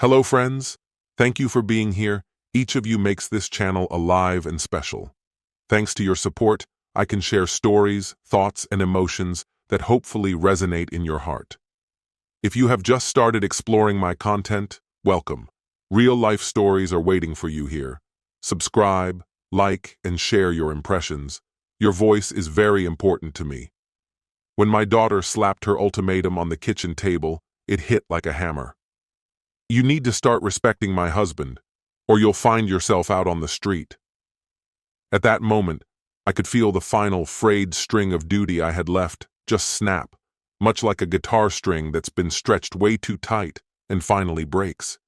Hello, friends. Thank you for being here. Each of you makes this channel alive and special. Thanks to your support, I can share stories, thoughts, and emotions that hopefully resonate in your heart. If you have just started exploring my content, welcome. Real-life stories are waiting for you here. Subscribe, like, and share your impressions. Your voice is very important to me. When my daughter slapped her ultimatum on the kitchen table, it hit like a hammer. You need to start respecting my husband, or you'll find yourself out on the street. At that moment, I could feel the final frayed string of duty I had left just snap, much like a guitar string that's been stretched way too tight and finally breaks.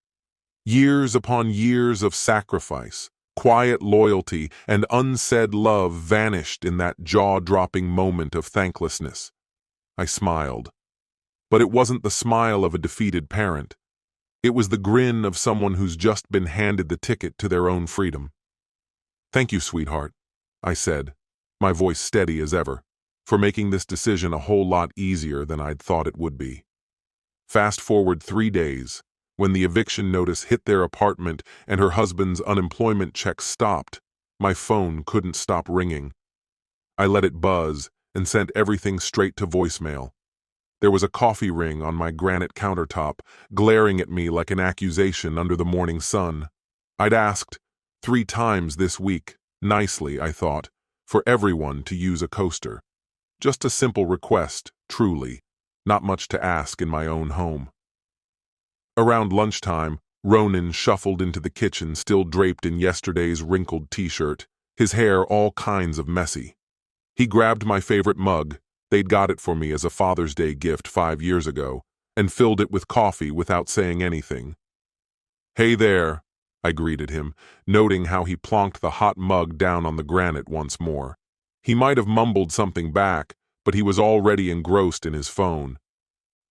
Years upon years of sacrifice, quiet loyalty, and unsaid love vanished in that jaw-dropping moment of thanklessness. I smiled. But it wasn't the smile of a defeated parent. It was the grin of someone who's just been handed the ticket to their own freedom. "Thank you, sweetheart," I said, my voice steady as ever, for making this decision a whole lot easier than I'd thought it would be. Fast forward 3 days, when the eviction notice hit their apartment and her husband's unemployment check stopped, my phone couldn't stop ringing. I let it buzz and sent everything straight to voicemail. There was a coffee ring on my granite countertop, glaring at me like an accusation under the morning sun. I'd asked 3 times this week, nicely, I thought, for everyone to use a coaster. Just a simple request, truly, not much to ask in my own home. Around lunchtime, Ronan shuffled into the kitchen still draped in yesterday's wrinkled t-shirt, his hair all kinds of messy. He grabbed my favorite mug, they'd got it for me as a Father's Day gift 5 years ago, and filled it with coffee without saying anything. "Hey there," I greeted him, noting how he plonked the hot mug down on the granite once more. He might have mumbled something back, but he was already engrossed in his phone.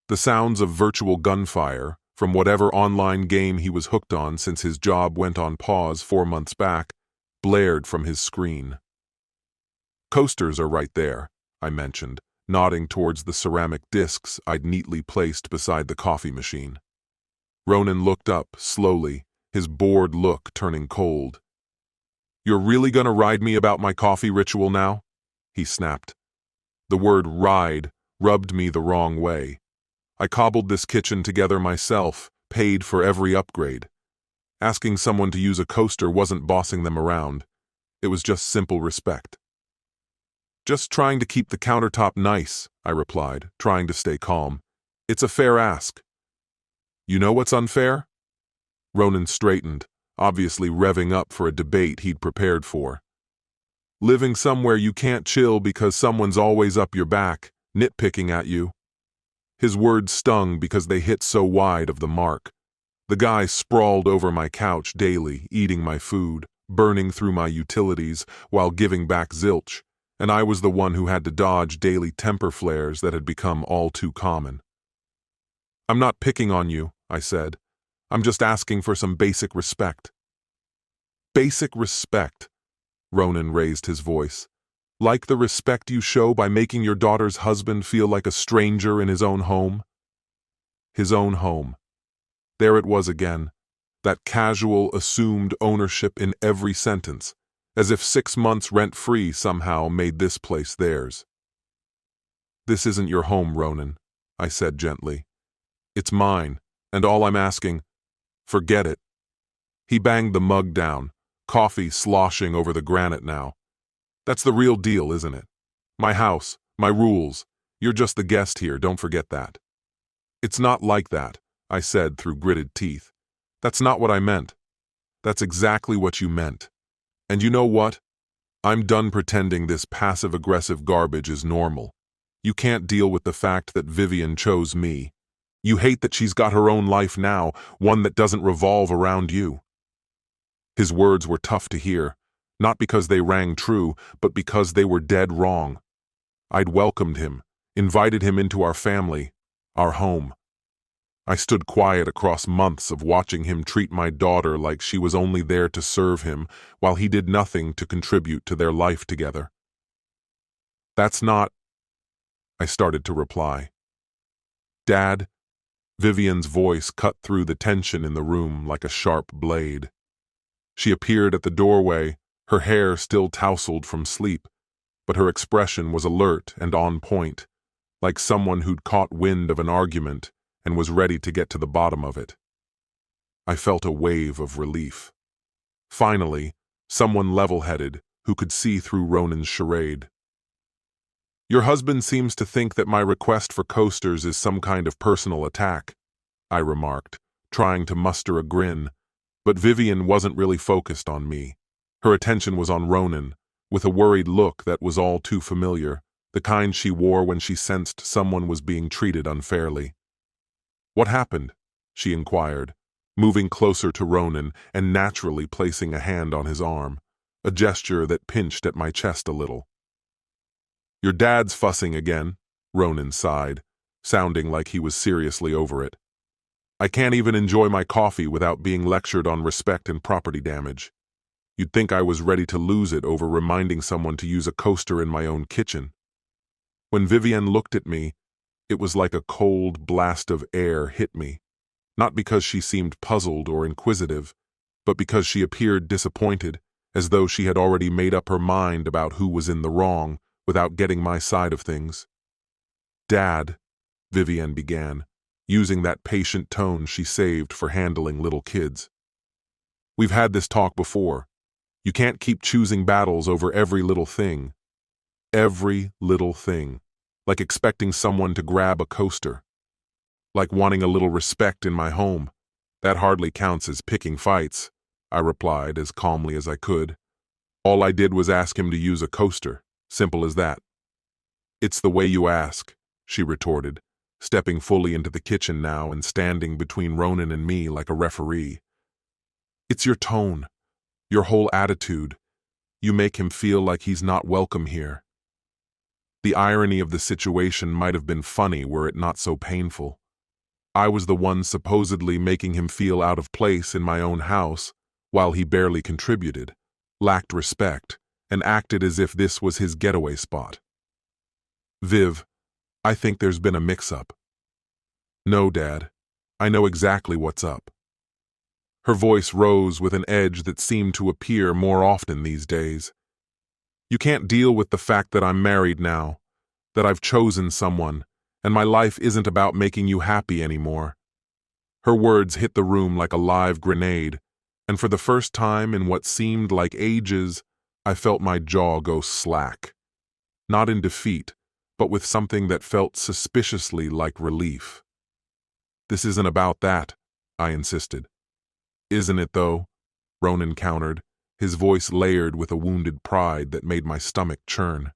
The sounds of virtual gunfire, from whatever online game he was hooked on since his job went on pause 4 months back, blared from his screen. "Coasters are right there," I mentioned, nodding towards the ceramic discs I'd neatly placed beside the coffee machine. Ronan looked up, slowly, his bored look turning cold. "You're really gonna ride me about my coffee ritual now?" he snapped. The word ride rubbed me the wrong way. I cobbled this kitchen together myself, paid for every upgrade. Asking someone to use a coaster wasn't bossing them around. It was just simple respect. "Just trying to keep the countertop nice," I replied, trying to stay calm. "It's a fair ask." "You know what's unfair?" Ronan straightened, obviously revving up for a debate he'd prepared for. "Living somewhere you can't chill because someone's always up your back, nitpicking at you." His words stung because they hit so wide of the mark. The guy sprawled over my couch daily, eating my food, burning through my utilities while giving back zilch, and I was the one who had to dodge daily temper flares that had become all too common. "I'm not picking on you," I said. "I'm just asking for some basic respect." "Basic respect," Ronan raised his voice. "Like the respect you show by making your daughter's husband feel like a stranger in his own home?" His own home. There it was again, that casual, assumed ownership in every sentence, as if 6 months rent-free somehow made this place theirs. "This isn't your home, Ronan," I said gently. "It's mine, and all I'm asking, forget it." He banged the mug down, coffee sloshing over the granite now. "That's the real deal, isn't it? My house, my rules. You're just the guest here, don't forget that." "It's not like that," I said through gritted teeth. "That's not what I meant." "That's exactly what you meant. And you know what? I'm done pretending this passive-aggressive garbage is normal. You can't deal with the fact that Vivian chose me. You hate that she's got her own life now, one that doesn't revolve around you." His words were tough to hear, not because they rang true, but because they were dead wrong. I'd welcomed him, invited him into our family, our home. I stood quiet across months of watching him treat my daughter like she was only there to serve him, while he did nothing to contribute to their life together. "That's not," I started to reply. "Dad, Vivian's voice cut through the tension in the room like a sharp blade. She appeared at the doorway, her hair still tousled from sleep, but her expression was alert and on point, like someone who'd caught wind of an argument and was ready to get to the bottom of it. I felt a wave of relief. Finally, someone level-headed who could see through Ronan's charade. "Your husband seems to think that my request for coasters is some kind of personal attack," I remarked, trying to muster a grin, but Vivian wasn't really focused on me. Her attention was on Ronan, with a worried look that was all too familiar, the kind she wore when she sensed someone was being treated unfairly. "What happened?" she inquired, moving closer to Ronan and naturally placing a hand on his arm, a gesture that pinched at my chest a little. "Your dad's fussing again," Ronan sighed, sounding like he was seriously over it. "I can't even enjoy my coffee without being lectured on respect and property damage. You'd think I was ready to lose it over reminding someone to use a coaster in my own kitchen." When Vivian looked at me, it was like a cold blast of air hit me, not because she seemed puzzled or inquisitive, but because she appeared disappointed, as though she had already made up her mind about who was in the wrong without getting my side of things. "Dad," Vivian began, using that patient tone she saved for handling little kids. "We've had this talk before. You can't keep choosing battles over every little thing. Every little thing. Like expecting someone to grab a coaster. Like wanting a little respect in my home. That hardly counts as picking fights," I replied as calmly as I could. "All I did was ask him to use a coaster. Simple as that." "It's the way you ask," she retorted, stepping fully into the kitchen now and standing between Ronan and me like a referee. "It's your tone, your whole attitude. You make him feel like he's not welcome here." The irony of the situation might have been funny were it not so painful. I was the one supposedly making him feel out of place in my own house, while he barely contributed, lacked respect, and acted as if this was his getaway spot. "Viv, I think there's been a mix-up." "No, Dad. I know exactly what's up." Her voice rose with an edge that seemed to appear more often these days. "You can't deal with the fact that I'm married now, that I've chosen someone, and my life isn't about making you happy anymore." Her words hit the room like a live grenade, and for the first time in what seemed like ages, I felt my jaw go slack. Not in defeat, but with something that felt suspiciously like relief. "This isn't about that," I insisted. "Isn't it, though?" Ronan countered, his voice layered with a wounded pride that made my stomach churn.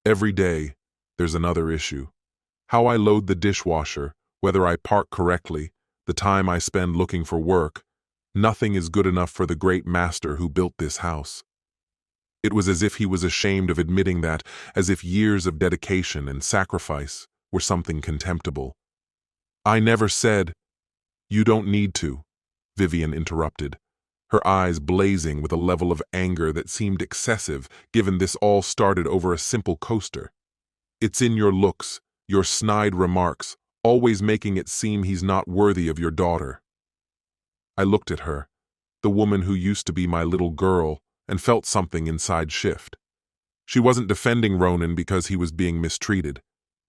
"Every day, there's another issue. How I load the dishwasher, whether I park correctly, the time I spend looking for work, nothing is good enough for the great master who built this house." It was as if he was ashamed of admitting that, as if years of dedication and sacrifice were something contemptible. "I never said—" "You don't need to," Vivian interrupted, her eyes blazing with a level of anger that seemed excessive given this all started over a simple coaster. "It's in your looks, your snide remarks, always making it seem he's not worthy of your daughter." I looked at her, the woman who used to be my little girl, and felt something inside shift. She wasn't defending Ronan because he was being mistreated.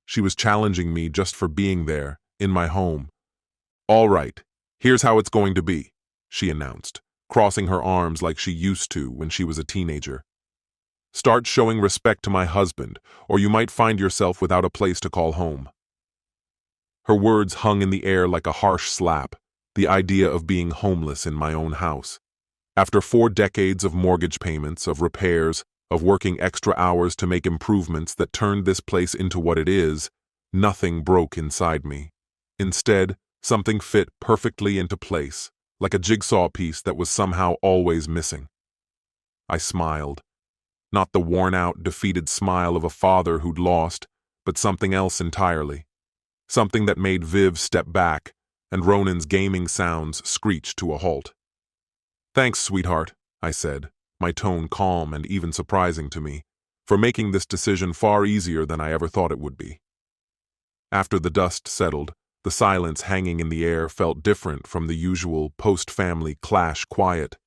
She was challenging me just for being there, in my home. "All right, here's how it's going to be," she announced, crossing her arms like she used to when she was a teenager. "Start showing respect to my husband, or you might find yourself without a place to call home." Her words hung in the air like a harsh slap, the idea of being homeless in my own house. After 4 decades of mortgage payments, of repairs, of working extra hours to make improvements that turned this place into what it is, nothing broke inside me. Instead, something fit perfectly into place, like a jigsaw piece that was somehow always missing. I smiled. Not the worn-out, defeated smile of a father who'd lost, but something else entirely. Something that made Viv step back, and Ronan's gaming sounds screech to a halt. "Thanks, sweetheart," I said, my tone calm and even surprising to me, for making this decision far easier than I ever thought it would be. After the dust settled, The silence hanging in the air felt different from the usual post-family clash quiet.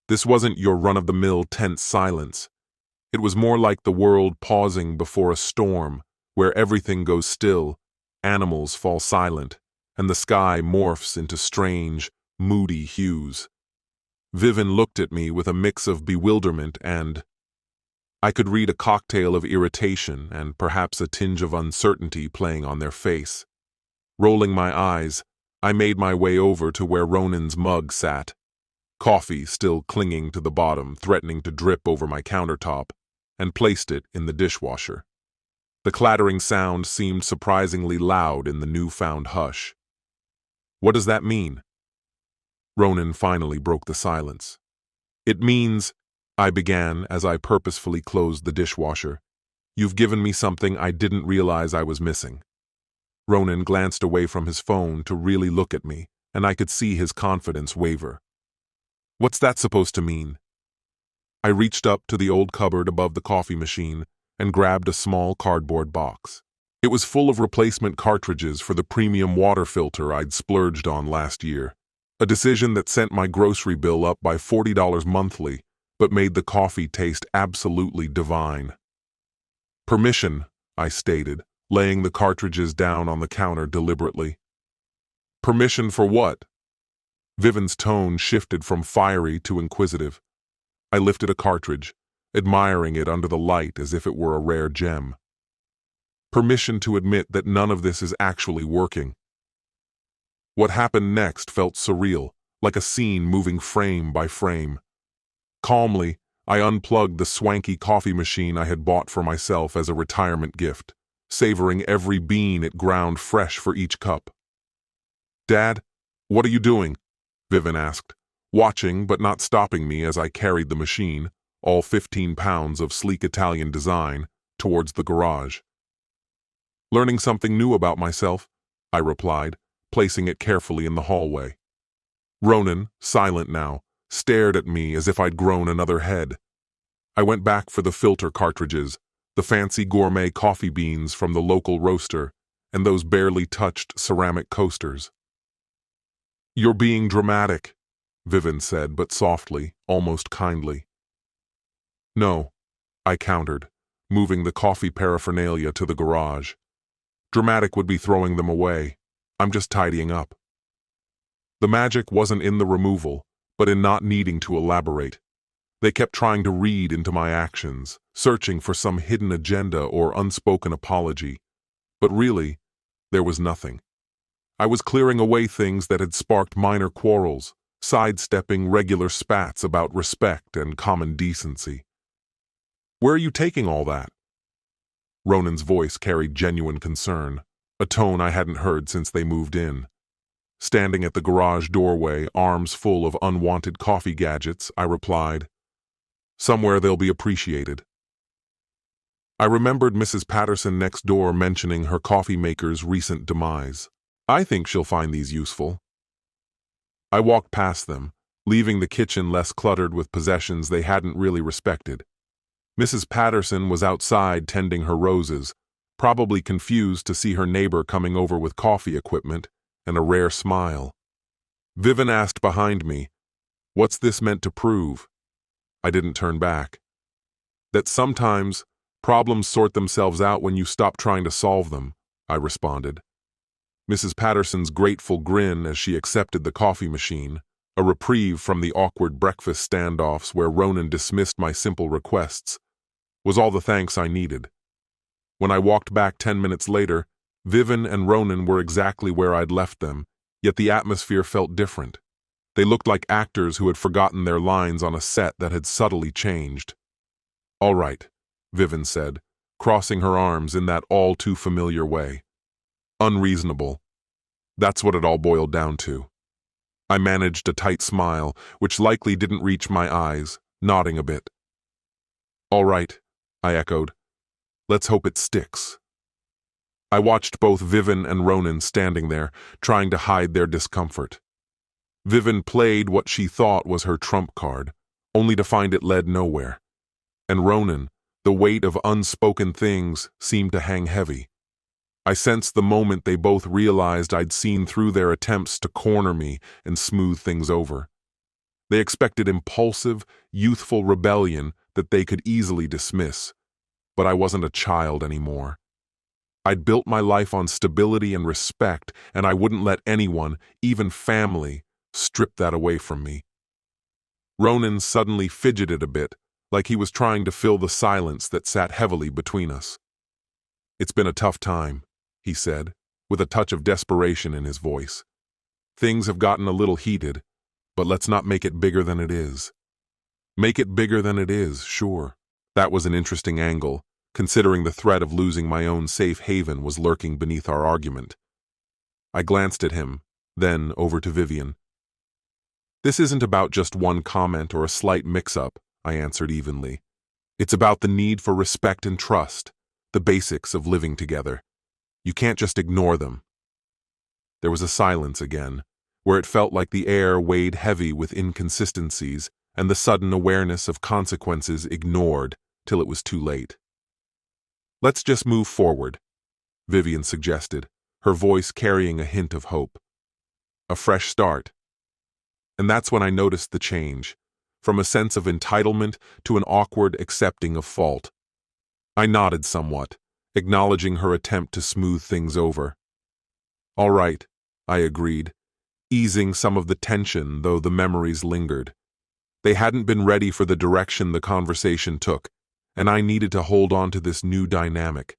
This wasn't your run-of-the-mill tense silence. It was more like the world pausing before a storm, where everything goes still, animals fall silent, and the sky morphs into strange, moody hues. Vivian looked at me with a mix of bewilderment and I could read a cocktail of irritation and perhaps a tinge of uncertainty playing on their face. Rolling my eyes, I made my way over to where Ronan's mug sat, coffee still clinging to the bottom, threatening to drip over my countertop, and placed it in the dishwasher. The clattering sound seemed surprisingly loud in the newfound hush. "What does that mean?" Ronan finally broke the silence. "It means," I began as I purposefully closed the dishwasher, "you've given me something I didn't realize I was missing." Ronan glanced away from his phone to really look at me, and I could see his confidence waver. "What's that supposed to mean?" I reached up to the old cupboard above the coffee machine and grabbed a small cardboard box. It was full of replacement cartridges for the premium water filter I'd splurged on last year, a decision that sent my grocery bill up by $40 monthly, but made the coffee taste absolutely divine. "Permission," I stated, laying the cartridges down on the counter deliberately. "Permission for what?" Vivian's tone shifted from fiery to inquisitive. I lifted a cartridge, admiring it under the light as if it were a rare gem. "Permission to admit that none of this is actually working." What happened next felt surreal, like a scene moving frame by frame. Calmly, I unplugged the swanky coffee machine I had bought for myself as a retirement gift, savoring every bean it ground fresh for each cup. "Dad, what are you doing?" Vivian asked, watching but not stopping me as I carried the machine, all 15 pounds of sleek Italian design, towards the garage. "Learning something new about myself," I replied, placing it carefully in the hallway. Ronan, silent now, stared at me as if I'd grown another head. I went back for the filter cartridges, the fancy gourmet coffee beans from the local roaster, and those barely touched ceramic coasters. "You're being dramatic," Vivian said, but softly, almost kindly. "No," I countered, moving the coffee paraphernalia to the garage. "Dramatic would be throwing them away. I'm just tidying up." The magic wasn't in the removal, but in not needing to elaborate. They kept trying to read into my actions, searching for some hidden agenda or unspoken apology. But really, there was nothing. I was clearing away things that had sparked minor quarrels, sidestepping regular spats about respect and common decency. "Where are you taking all that?" Ronan's voice carried genuine concern, a tone I hadn't heard since they moved in. Standing at the garage doorway, arms full of unwanted coffee gadgets, I replied, "Somewhere they'll be appreciated." I remembered Mrs. Patterson next door mentioning her coffee maker's recent demise. "I think she'll find these useful." I walked past them, leaving the kitchen less cluttered with possessions they hadn't really respected. Mrs. Patterson was outside tending her roses, probably confused to see her neighbor coming over with coffee equipment and a rare smile. Vivian asked behind me, "What's this meant to prove?" I didn't turn back. "That sometimes problems sort themselves out when you stop trying to solve them," I responded. Mrs. Patterson's grateful grin as she accepted the coffee machine, a reprieve from the awkward breakfast standoffs where Ronan dismissed my simple requests, was all the thanks I needed. When I walked back 10 minutes later, Vivian and Ronan were exactly where I'd left them, yet the atmosphere felt different. They looked like actors who had forgotten their lines on a set that had subtly changed. "All right," Vivian said, crossing her arms in that all-too-familiar way. "Unreasonable. That's what it all boiled down to." I managed a tight smile, which likely didn't reach my eyes, nodding a bit. "All right," I echoed. "Let's hope it sticks." I watched both Vivian and Ronan standing there, trying to hide their discomfort. Vivian played what she thought was her trump card, only to find it led nowhere. And Ronan, the weight of unspoken things seemed to hang heavy. I sensed the moment they both realized I'd seen through their attempts to corner me and smooth things over. They expected impulsive, youthful rebellion that they could easily dismiss, but I wasn't a child anymore. I'd built my life on stability and respect, and I wouldn't let anyone, even family, strip that away from me. Ronan suddenly fidgeted a bit, like he was trying to fill the silence that sat heavily between us. "It's been a tough time," he said, with a touch of desperation in his voice. "Things have gotten a little heated, but let's not make it bigger than it is." Make it bigger than it is, sure. That was an interesting angle, considering the threat of losing my own safe haven was lurking beneath our argument. I glanced at him, then over to Vivian. "This isn't about just one comment or a slight mix-up," I answered evenly. "It's about the need for respect and trust, the basics of living together. You can't just ignore them." There was a silence again, where it felt like the air weighed heavy with inconsistencies and the sudden awareness of consequences ignored till it was too late. "Let's just move forward," Vivian suggested, her voice carrying a hint of hope. "A fresh start." And that's when I noticed the change, from a sense of entitlement to an awkward accepting of fault. I nodded somewhat, acknowledging her attempt to smooth things over. "All right," I agreed, easing some of the tension though the memories lingered. They hadn't been ready for the direction the conversation took, and I needed to hold on to this new dynamic.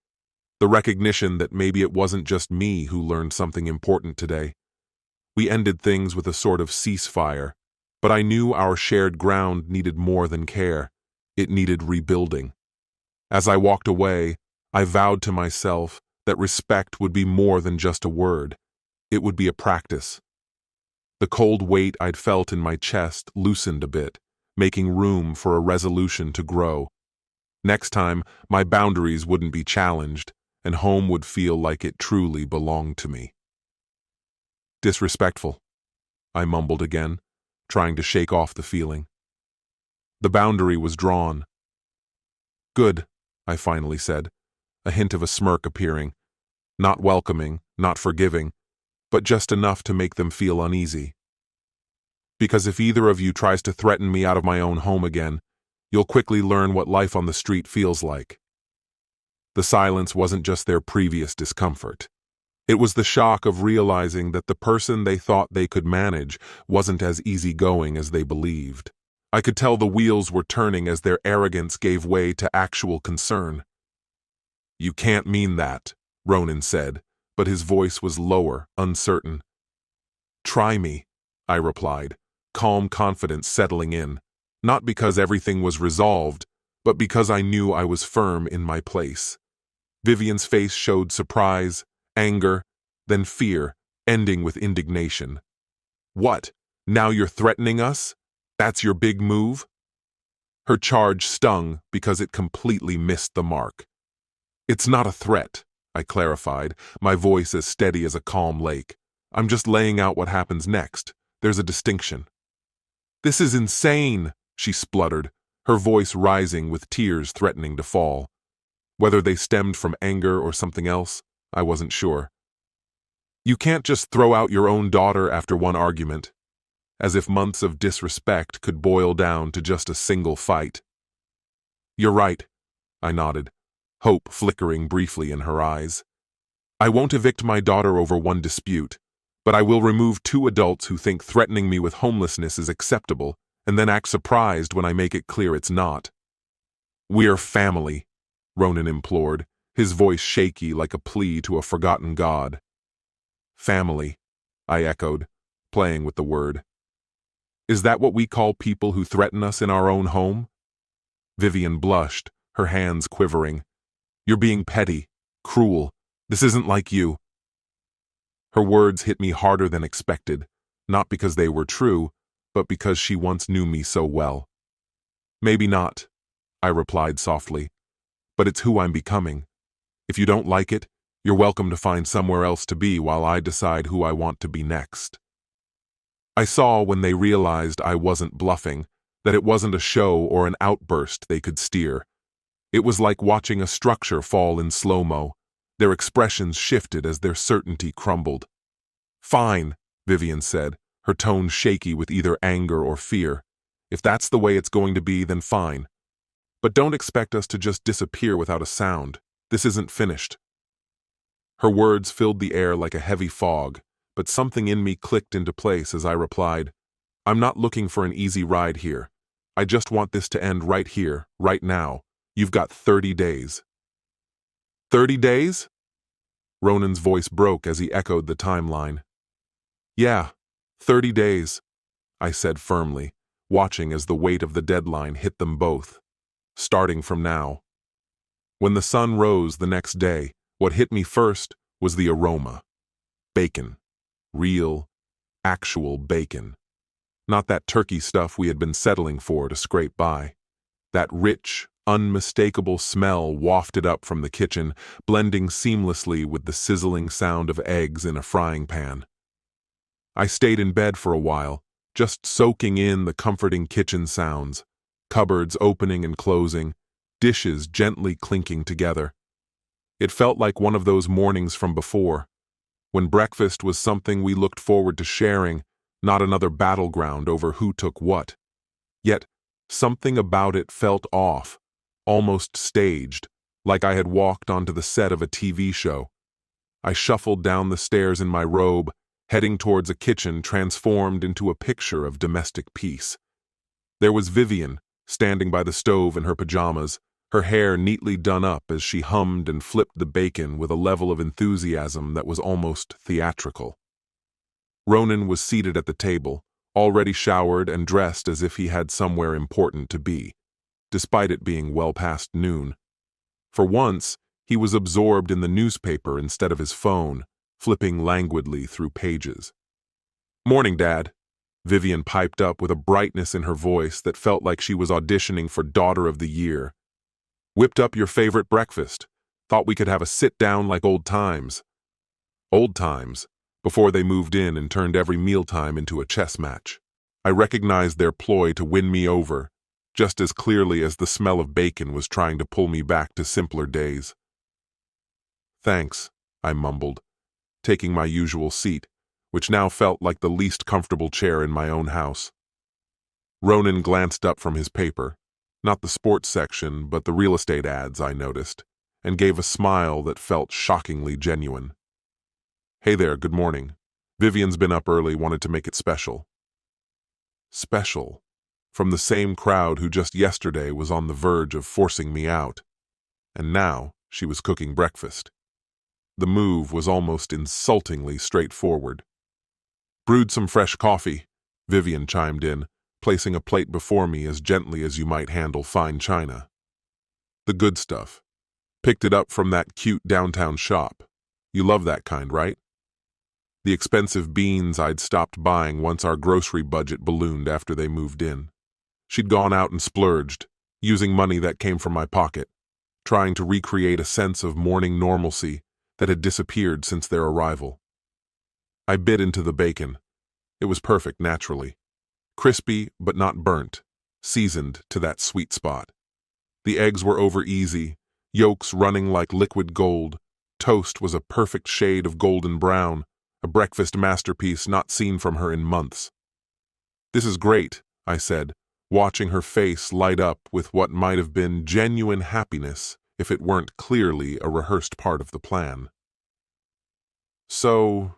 The recognition that maybe it wasn't just me who learned something important today. We ended things with a sort of ceasefire, but I knew our shared ground needed more than care. It needed rebuilding. As I walked away, I vowed to myself that respect would be more than just a word. It would be a practice. The cold weight I'd felt in my chest loosened a bit, making room for a resolution to grow. Next time, my boundaries wouldn't be challenged, and home would feel like it truly belonged to me. "Disrespectful," I mumbled again, trying to shake off the feeling. The boundary was drawn. "Good," I finally said, a hint of a smirk appearing. Not welcoming, not forgiving, but just enough to make them feel uneasy. "Because if either of you tries to threaten me out of my own home again, you'll quickly learn what life on the street feels like." The silence wasn't just their previous discomfort. It was the shock of realizing that the person they thought they could manage wasn't as easygoing as they believed. I could tell the wheels were turning as their arrogance gave way to actual concern. "You can't mean that," Ronan said, but his voice was lower, uncertain. "Try me," I replied, calm confidence settling in, not because everything was resolved, but because I knew I was firm in my place. Vivian's face showed surprise, anger, then fear, ending with indignation. "What? Now you're threatening us? That's your big move?" Her charge stung because it completely missed the mark. "It's not a threat," I clarified, my voice as steady as a calm lake. "I'm just laying out what happens next. There's a distinction." "This is insane," she spluttered, her voice rising with tears threatening to fall. Whether they stemmed from anger or something else, I wasn't sure. "You can't just throw out your own daughter after one argument," as if months of disrespect could boil down to just a single fight. "You're right," I nodded, hope flickering briefly in her eyes. "I won't evict my daughter over one dispute, but I will remove 2 adults who think threatening me with homelessness is acceptable and then act surprised when I make it clear it's not." "We're family," Ronan implored, his voice shaky like a plea to a forgotten god. "Family," I echoed, playing with the word. "Is that what we call people who threaten us in our own home?" Vivian blushed, her hands quivering. "You're being petty, cruel. This isn't like you." Her words hit me harder than expected, not because they were true, but because she once knew me so well. "Maybe not," I replied softly, "but it's who I'm becoming. If you don't like it, you're welcome to find somewhere else to be while I decide who I want to be next." I saw when they realized I wasn't bluffing, that it wasn't a show or an outburst they could steer. It was like watching a structure fall in slow-mo, Their expressions shifted as their certainty crumbled. "Fine," Vivian said, her tone shaky with either anger or fear. "If that's the way it's going to be, then fine. But don't expect us to just disappear without a sound. This isn't finished." Her words filled the air like a heavy fog, but something in me clicked into place as I replied, "I'm not looking for an easy ride here. I just want this to end right here, right now. You've got 30 days. 30 days? Ronan's voice broke as he echoed the timeline. "Yeah, 30 days, I said firmly, watching as the weight of the deadline hit them both. Starting from now. When the sun rose the next day, what hit me first was the aroma. Bacon. Real, actual bacon. Not that turkey stuff we had been settling for to scrape by. That rich, unmistakable smell wafted up from the kitchen, blending seamlessly with the sizzling sound of eggs in a frying pan. I stayed in bed for a while, just soaking in the comforting kitchen sounds, cupboards opening and closing, dishes gently clinking together. It felt like one of those mornings from before, when breakfast was something we looked forward to sharing, not another battleground over who took what. Yet, something about it felt off, almost staged, like I had walked onto the set of a TV show. I shuffled down the stairs in my robe, heading towards a kitchen transformed into a picture of domestic peace. There was Vivian, standing by the stove in her pajamas, her hair neatly done up as she hummed and flipped the bacon with a level of enthusiasm that was almost theatrical. Ronan was seated at the table, already showered and dressed as if he had somewhere important to be, despite it being well past noon. For once, he was absorbed in the newspaper instead of his phone, flipping languidly through pages. "Morning, Dad," Vivian piped up with a brightness in her voice that felt like she was auditioning for Daughter of the Year. "Whipped up your favorite breakfast. Thought we could have a sit-down like old times." Old times, before they moved in and turned every mealtime into a chess match. I recognized their ploy to win me over, just as clearly as the smell of bacon was trying to pull me back to simpler days. "Thanks," I mumbled, taking my usual seat, which now felt like the least comfortable chair in my own house. Ronan glanced up from his paper, not the sports section, but the real estate ads, I noticed, and gave a smile that felt shockingly genuine. "Hey there, good morning. Vivian's been up early, wanted to make it special." Special. From the same crowd who just yesterday was on the verge of forcing me out. And now she was cooking breakfast. The move was almost insultingly straightforward. "Brewed some fresh coffee," Vivian chimed in, placing a plate before me as gently as you might handle fine china. "The good stuff. Picked it up from that cute downtown shop. You love that kind, right?" The expensive beans I'd stopped buying once our grocery budget ballooned after they moved in. She'd gone out and splurged, using money that came from my pocket, trying to recreate a sense of morning normalcy that had disappeared since their arrival. I bit into the bacon. It was perfect naturally. Crispy but not burnt, seasoned to that sweet spot. The eggs were over easy, yolks running like liquid gold. Toast was a perfect shade of golden brown, a breakfast masterpiece not seen from her in months. "This is great," I said, watching her face light up with what might have been genuine happiness if it weren't clearly a rehearsed part of the plan. "So,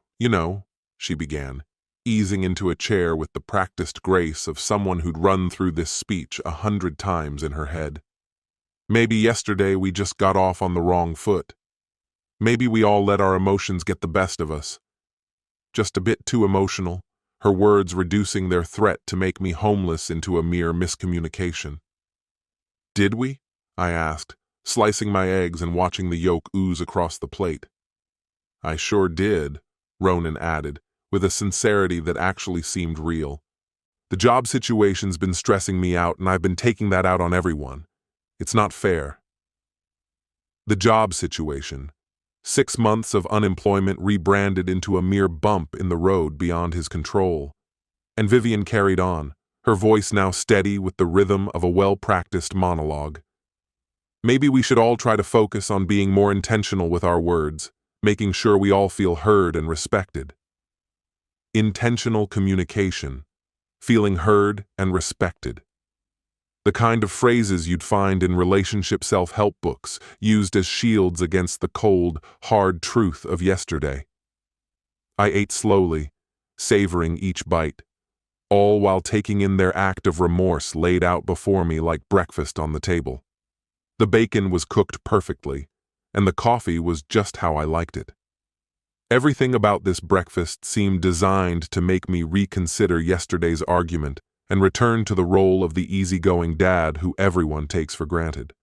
she began, easing into a chair with the practiced grace of someone who'd run through this speech 100 times in her head. "Maybe yesterday we just got off on the wrong foot. Maybe we all let our emotions get the best of us. Just a bit too emotional, her words reducing their threat to make me homeless into a mere miscommunication." "Did we?" I asked, slicing my eggs and watching the yolk ooze across the plate. "I sure did," Ronan added, with a sincerity that actually seemed real. "The job situation's been stressing me out, and I've been taking that out on everyone. It's not fair." The job situation. 6 months of unemployment rebranded into a mere bump in the road beyond his control. And Vivian carried on, her voice now steady with the rhythm of a well-practiced monologue. Maybe we should all try to focus on being more intentional with our words, making sure we all feel heard and respected. Intentional communication, feeling heard and respected. The kind of phrases you'd find in relationship self-help books, used as shields against the cold, hard truth of yesterday. I ate slowly, savoring each bite, all while taking in their act of remorse laid out before me like breakfast on the table. The bacon was cooked perfectly, and the coffee was just how I liked it. Everything about this breakfast seemed designed to make me reconsider yesterday's argument and return to the role of the easygoing dad who everyone takes for granted.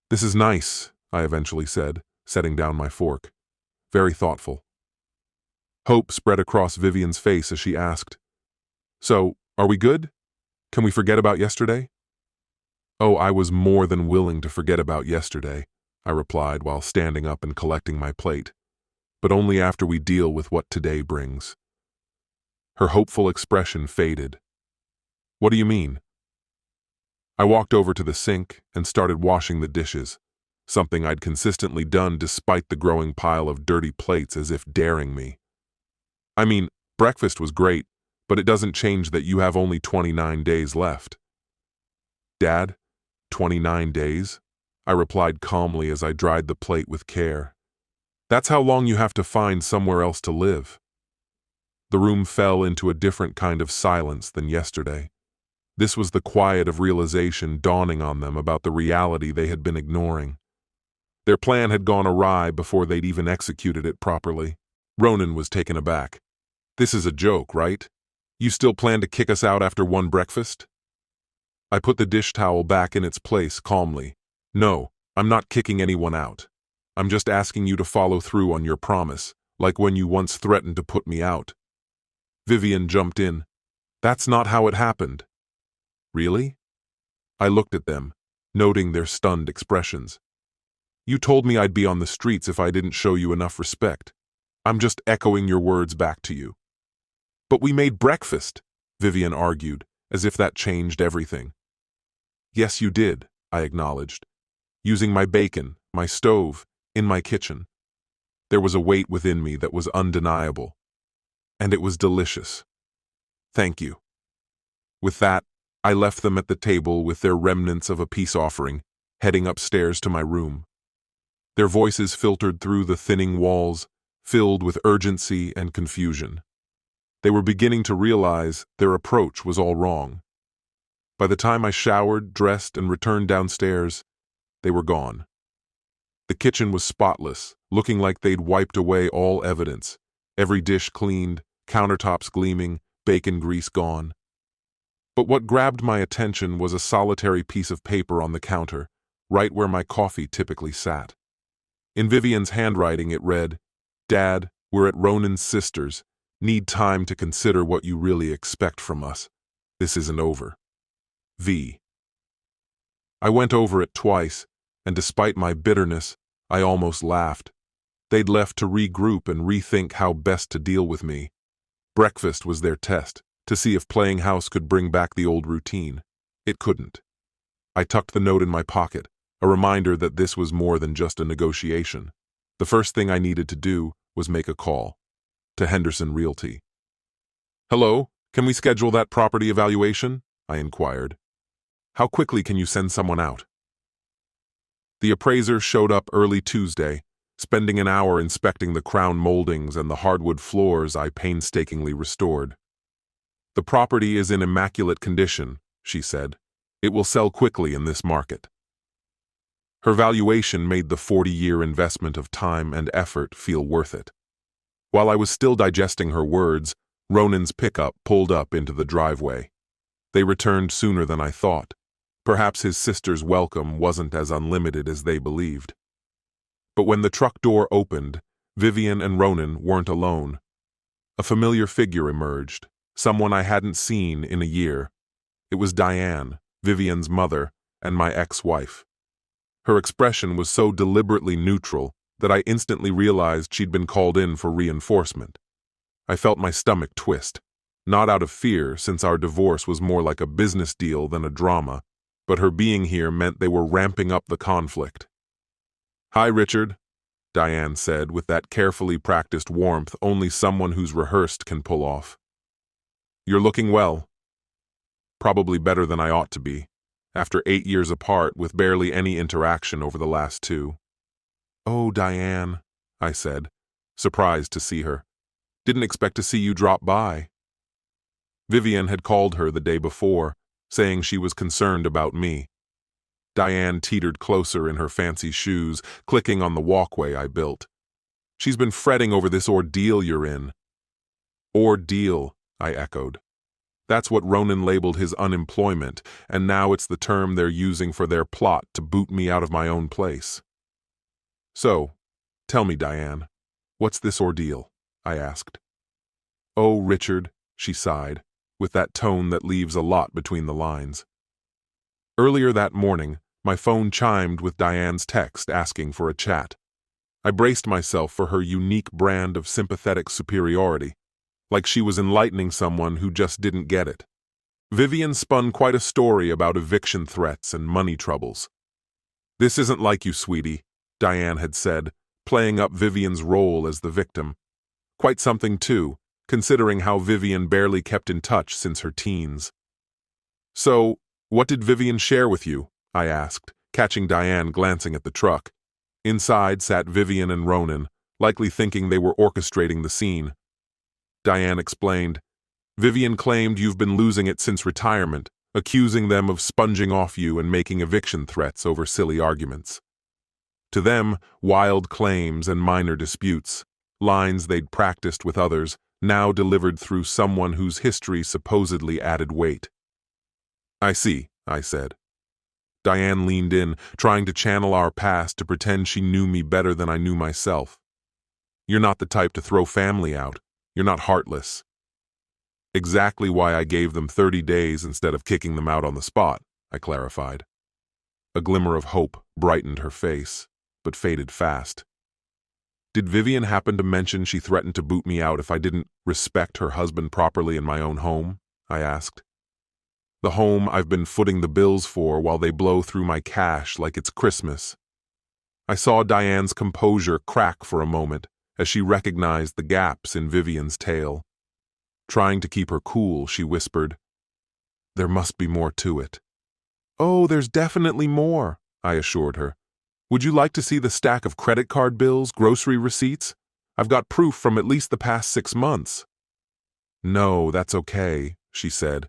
"This is nice," I eventually said, setting down my fork. "Very thoughtful." Hope spread across Vivian's face as she asked, "So, are we good? Can we forget about yesterday?" "Oh, I was more than willing to forget about yesterday," I replied while standing up and collecting my plate, "but only after we deal with what today brings." Her hopeful expression faded. "What do you mean?" I walked over to the sink and started washing the dishes, something I'd consistently done despite the growing pile of dirty plates as if daring me. "I mean, breakfast was great, but it doesn't change that you have only 29 days left." "Dad, 29 days?" I replied calmly as I dried the plate with care. "That's how long you have to find somewhere else to live." The room fell into a different kind of silence than yesterday. This was the quiet of realization dawning on them about the reality they had been ignoring. Their plan had gone awry before they'd even executed it properly. Ronan was taken aback. "This is a joke, right? You still plan to kick us out after one breakfast?" I put the dish towel back in its place calmly. "No, I'm not kicking anyone out. I'm just asking you to follow through on your promise, like when you once threatened to put me out." Vivian jumped in. "That's not how it happened." "Really?" I looked at them, noting their stunned expressions. "You told me I'd be on the streets if I didn't show you enough respect. I'm just echoing your words back to you." "But we made breakfast," Vivian argued, as if that changed everything. "Yes, you did," I acknowledged. "Using my bacon, my stove, in my kitchen." There was a weight within me that was undeniable. And it was delicious. "Thank you." With that, I left them at the table with their remnants of a peace offering, heading upstairs to my room. Their voices filtered through the thinning walls, filled with urgency and confusion. They were beginning to realize their approach was all wrong. By the time I showered, dressed, and returned downstairs, they were gone. The kitchen was spotless, looking like they'd wiped away all evidence. Every dish cleaned, countertops gleaming, bacon grease gone. But what grabbed my attention was a solitary piece of paper on the counter, right where my coffee typically sat. In Vivian's handwriting it read, "Dad, we're at Ronan's sister's. Need time to consider what you really expect from us. This isn't over. V." I went over it twice, and despite my bitterness, I almost laughed. They'd left to regroup and rethink how best to deal with me. Breakfast was their test, to see if playing house could bring back the old routine. It couldn't. I tucked the note in my pocket, a reminder that this was more than just a negotiation. The first thing I needed to do was make a call. To Henderson Realty. "Hello, can we schedule that property evaluation?" I inquired. "How quickly can you send someone out?" The appraiser showed up early Tuesday, spending an hour inspecting the crown moldings and the hardwood floors I painstakingly restored. "The property is in immaculate condition," she said. "It will sell quickly in this market." Her valuation made the 40-year investment of time and effort feel worth it. While I was still digesting her words, Ronan's pickup pulled up into the driveway. They returned sooner than I thought. Perhaps his sister's welcome wasn't as unlimited as they believed. But when the truck door opened, Vivian and Ronan weren't alone. A familiar figure emerged, someone I hadn't seen in a year. It was Diane, Vivian's mother, and my ex-wife. Her expression was so deliberately neutral that I instantly realized she'd been called in for reinforcement. I felt my stomach twist, not out of fear since our divorce was more like a business deal than a drama, but her being here meant they were ramping up the conflict. "Hi, Richard," Diane said with that carefully practiced warmth only someone who's rehearsed can pull off. "You're looking well." "Probably better than I ought to be, after 8 years apart with barely any interaction over the last 2. "Oh, Diane," I said, surprised to see her. "Didn't expect to see you drop by." Vivian had called her the day before, saying she was concerned about me. Diane teetered closer in her fancy shoes, clicking on the walkway I built. "She's been fretting over this ordeal you're in." "Ordeal," I echoed. "That's what Ronan labeled his unemployment, and now it's the term they're using for their plot to boot me out of my own place." "So, tell me, Diane, what's this ordeal?" I asked. "Oh, Richard," she sighed, with that tone that leaves a lot between the lines. Earlier that morning, my phone chimed with Diane's text asking for a chat. I braced myself for her unique brand of sympathetic superiority, like she was enlightening someone who just didn't get it. Vivian spun quite a story about eviction threats and money troubles. "This isn't like you, sweetie," Diane had said, playing up Vivian's role as the victim. Quite something, too, considering how Vivian barely kept in touch since her teens. "So, what did Vivian share with you?" I asked, catching Diane glancing at the truck. Inside sat Vivian and Ronan, likely thinking they were orchestrating the scene. Diane explained, "Vivian claimed you've been losing it since retirement, accusing them of sponging off you and making eviction threats over silly arguments." To them, wild claims and minor disputes, lines they'd practiced with others, now delivered through someone whose history supposedly added weight. "I see," I said. Diane leaned in, trying to channel our past to pretend she knew me better than I knew myself. "You're not the type to throw family out. You're not heartless." "Exactly why I gave them 30 days instead of kicking them out on the spot," I clarified. A glimmer of hope brightened her face, but faded fast. "Did Vivian happen to mention she threatened to boot me out if I didn't respect her husband properly in my own home?" I asked. "The home I've been footing the bills for while they blow through my cash like it's Christmas." I saw Diane's composure crack for a moment as she recognized the gaps in Vivian's tale. Trying to keep her cool, she whispered, "There must be more to it." "Oh, there's definitely more," I assured her. "Would you like to see the stack of credit card bills, grocery receipts? I've got proof from at least the past 6 months. "No, that's okay," she said.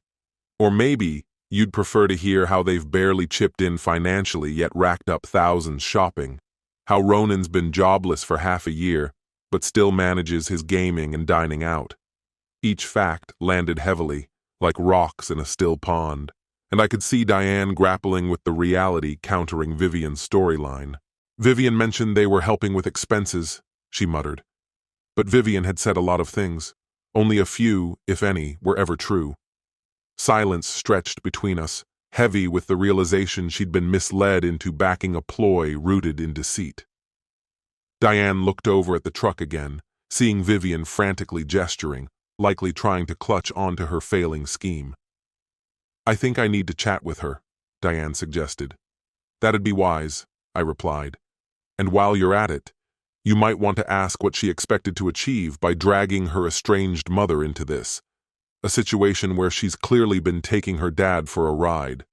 "Or maybe you'd prefer to hear how they've barely chipped in financially yet racked up thousands shopping. How Ronan's been jobless for half a year, but still manages his gaming and dining out." Each fact landed heavily, like rocks in a still pond, and I could see Diane grappling with the reality countering Vivian's storyline. "Vivian mentioned they were helping with expenses," she muttered. But Vivian had said a lot of things. Only a few, if any, were ever true. Silence stretched between us, heavy with the realization she'd been misled into backing a ploy rooted in deceit. Diane looked over at the truck again, seeing Vivian frantically gesturing, likely trying to clutch onto her failing scheme. "I think I need to chat with her," Diane suggested. "That'd be wise," I replied. "And while you're at it, you might want to ask what she expected to achieve by dragging her estranged mother into this, a situation where she's clearly been taking her dad for a ride."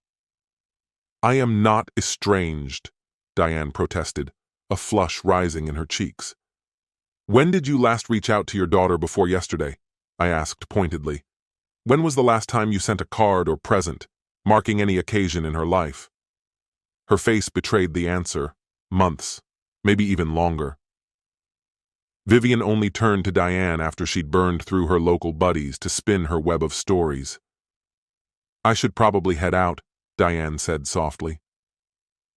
"I am not estranged," Diane protested, a flush rising in her cheeks. "When did you last reach out to your daughter before yesterday?" I asked pointedly. "When was the last time you sent a card or present, marking any occasion in her life?" Her face betrayed the answer. Months, maybe even longer. Vivian only turned to Diane after she'd burned through her local buddies to spin her web of stories. "I should probably head out," Diane said softly.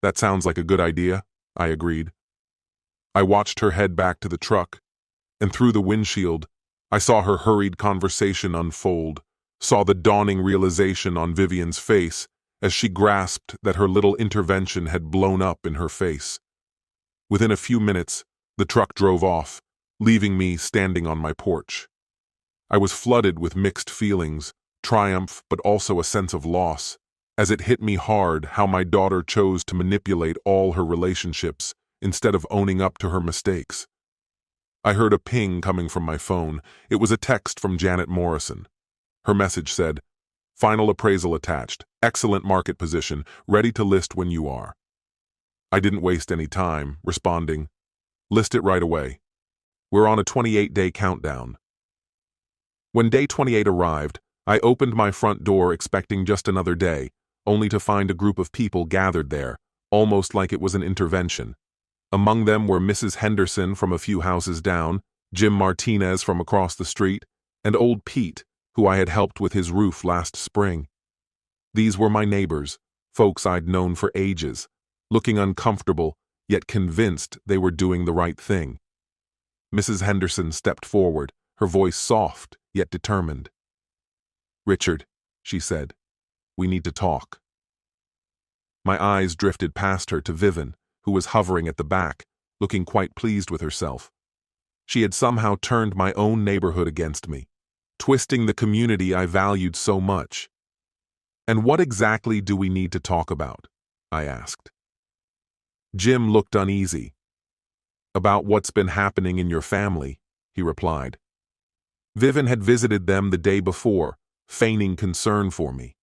"That sounds like a good idea," I agreed. I watched her head back to the truck, and through the windshield, I saw her hurried conversation unfold, saw the dawning realization on Vivian's face as she grasped that her little intervention had blown up in her face. Within a few minutes, the truck drove off, leaving me standing on my porch. I was flooded with mixed feelings, triumph but also a sense of loss. as it hit me hard how my daughter chose to manipulate all her relationships instead of owning up to her mistakes. I heard a ping coming from my phone. It was a text from Janet Morrison. Her message said, "Final appraisal attached. Excellent market position. Ready to list when you are." I didn't waste any time, responding, "List it right away. We're on a 28-day countdown." When day 28 arrived, I opened my front door expecting just another day, only to find a group of people gathered there, almost like it was an intervention. Among them were Mrs. Henderson from a few houses down, Jim Martinez from across the street, and old Pete, who I had helped with his roof last spring. These were my neighbors, folks I'd known for ages, looking uncomfortable, yet convinced they were doing the right thing. Mrs. Henderson stepped forward, her voice soft, yet determined. "Richard," she said, "we need to talk." My eyes drifted past her to Vivian, who was hovering at the back, looking quite pleased with herself. She had somehow turned my own neighborhood against me, twisting the community I valued so much. "And what exactly do we need to talk about?" I asked. Jim looked uneasy. "About what's been happening in your family," he replied. Vivian had visited them the day before, feigning concern for me.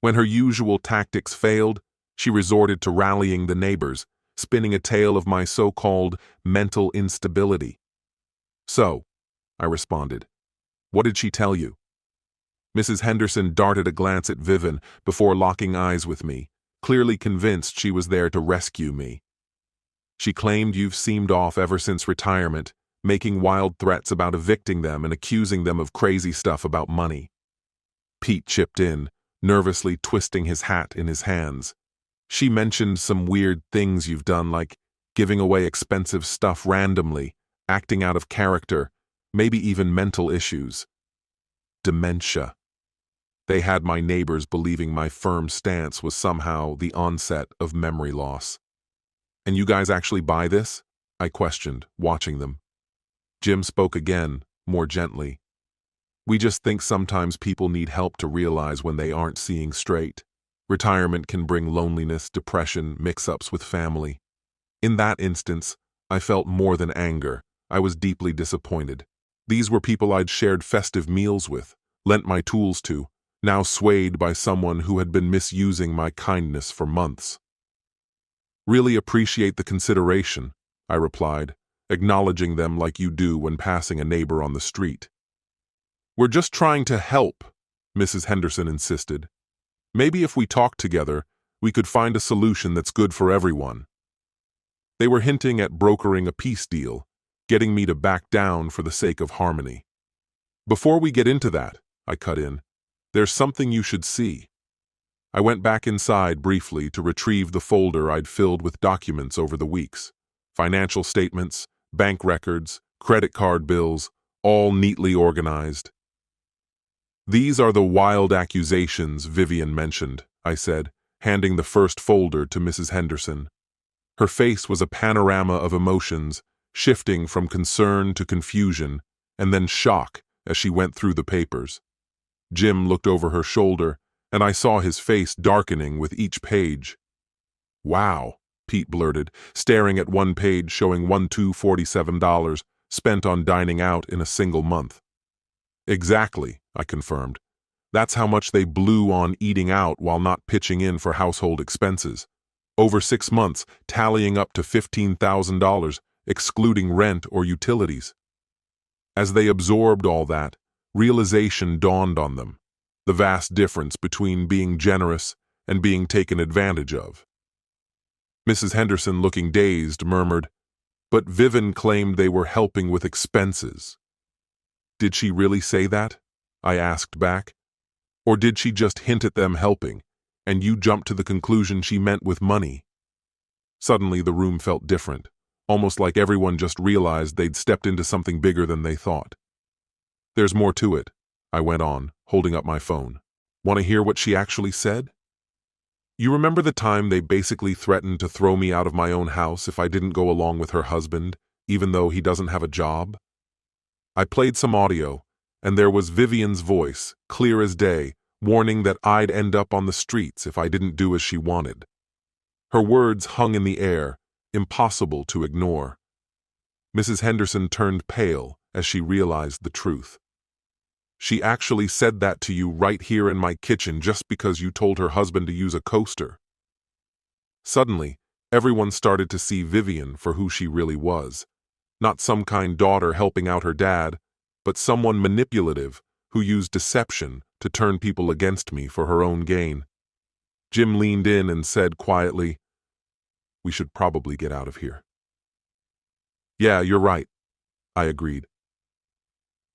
When her usual tactics failed, she resorted to rallying the neighbors, spinning a tale of my so-called mental instability. "So," I responded, "what did she tell you?" Mrs. Henderson darted a glance at Vivian before locking eyes with me, clearly convinced she was there to rescue me. "She claimed you've seemed off ever since retirement, making wild threats about evicting them and accusing them of crazy stuff about money." Pete chipped in, nervously twisting his hat in his hands. "She mentioned some weird things you've done, like giving away expensive stuff randomly, acting out of character, maybe even mental issues. Dementia." They had my neighbors believing my firm stance was somehow the onset of memory loss. "And you guys actually buy this?" I questioned, watching them. Jim spoke again, more gently. "We just think sometimes people need help to realize when they aren't seeing straight. Retirement can bring loneliness, depression, mix-ups with family. In that instance, I felt more than anger. I was deeply disappointed. These were people I'd shared festive meals with, lent my tools to, now swayed by someone who had been misusing my kindness for months." "Really appreciate the consideration," I replied, acknowledging them like you do when passing a neighbor on the street. "We're just trying to help," Mrs. Henderson insisted. "Maybe if we talked together, we could find a solution that's good for everyone." They were hinting at brokering a peace deal, getting me to back down for the sake of harmony. "Before we get into that," I cut in, "there's something you should see." I went back inside briefly to retrieve the folder I'd filled with documents over the weeks. Financial statements, bank records, credit card bills, all neatly organized. "These are the wild accusations Vivian mentioned," I said, handing the first folder to Mrs. Henderson. Her face was a panorama of emotions, shifting from concern to confusion, and then shock as she went through the papers. Jim looked over her shoulder, and I saw his face darkening with each page. "Wow," Pete blurted, staring at one page showing $1,247 spent on dining out in a single month. "Exactly," I confirmed. "That's how much they blew on eating out while not pitching in for household expenses. Over 6 months, tallying up to $15,000, excluding rent or utilities." As they absorbed all that, realization dawned on them, the vast difference between being generous and being taken advantage of. Mrs. Henderson, looking dazed, murmured, "But Vivian claimed they were helping with expenses." "Did she really say that?" I asked back. "Or did she just hint at them helping, and you jumped to the conclusion she meant with money?" Suddenly the room felt different, almost like everyone just realized they'd stepped into something bigger than they thought. "There's more to it," I went on, holding up my phone. "Want to hear what she actually said? You remember the time they basically threatened to throw me out of my own house if I didn't go along with her husband, even though he doesn't have a job?" I played some audio, and there was Vivian's voice, clear as day, warning that I'd end up on the streets if I didn't do as she wanted. Her words hung in the air, impossible to ignore. Mrs. Henderson turned pale as she realized the truth. She actually said that to you right here in my kitchen just because you told her husband to use a coaster. Suddenly, everyone started to see Vivian for who she really was. Not some kind daughter helping out her dad, but someone manipulative who used deception to turn people against me for her own gain. Jim leaned in and said quietly, "We should probably get out of here." "Yeah, you're right," I agreed.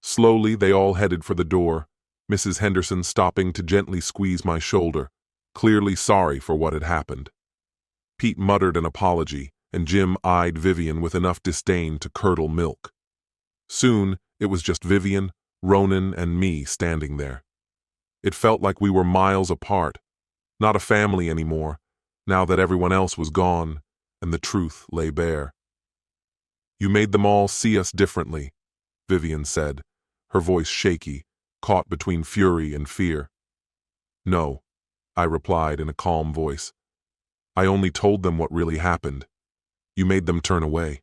Slowly, they all headed for the door, Mrs. Henderson stopping to gently squeeze my shoulder, clearly sorry for what had happened. Pete muttered an apology, and Jim eyed Vivian with enough disdain to curdle milk. Soon, it was just Vivian, Ronan, and me standing there. It felt like we were miles apart, not a family anymore, now that everyone else was gone and the truth lay bare. "You made them all see us differently," Vivian said, her voice shaky, caught between fury and fear. "No," I replied in a calm voice. "I only told them what really happened. You made them turn away."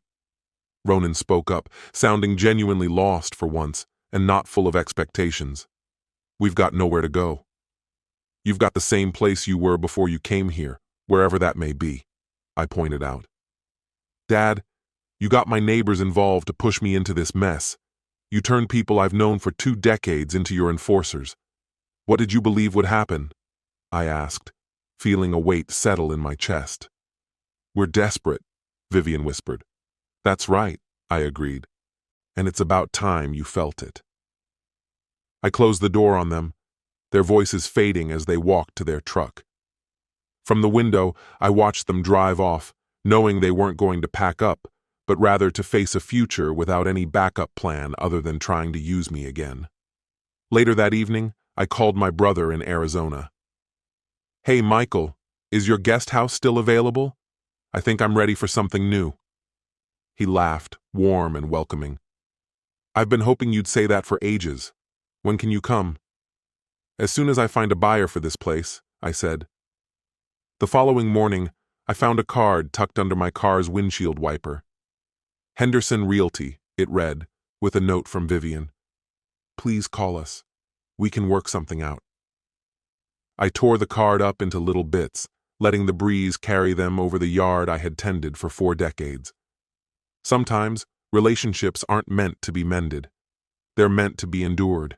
Ronan spoke up, sounding genuinely lost for once, and not full of expectations. "We've got nowhere to go." "You've got the same place you were before you came here, wherever that may be," I pointed out. "Dad, you got my neighbors involved to push me into this mess. You turned people I've known for 2 decades into your enforcers. What did you believe would happen?" I asked, feeling a weight settle in my chest. "We're desperate," Vivian whispered. "That's right," I agreed. "And it's about time you felt it." I closed the door on them, their voices fading as they walked to their truck. From the window, I watched them drive off, knowing they weren't going to pack up, but rather to face a future without any backup plan other than trying to use me again. Later that evening, I called my brother in Arizona. "Hey, Michael, is your guest house still available? I think I'm ready for something new." He laughed, warm and welcoming. "I've been hoping you'd say that for ages. When can you come?" "As soon as I find a buyer for this place," I said. The following morning, I found a card tucked under my car's windshield wiper. "Henderson Realty," it read, with a note from Vivian. "Please call us. We can work something out." I tore the card up into little bits, letting the breeze carry them over the yard I had tended for 4 decades. Sometimes, relationships aren't meant to be mended. They're meant to be endured.